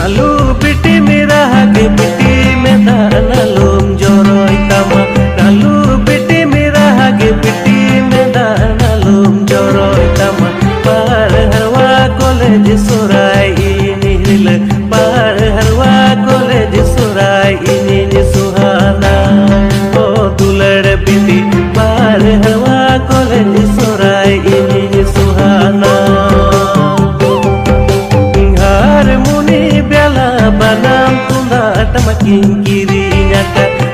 नालू बिटी मेरा हगे बिटी में नालूम जोरोई तमा नालू बिटी मेरा हगे बिटी में नालूम जोरोई तमा पार हरवा कॉलेज सुराई नील पार हरवा कॉलेज सुराई नी सुहाना ओ दुलड़ बिटी पार हरवा कॉलेज सुराई नी सुहाना banam tunda tamakin kiri nyata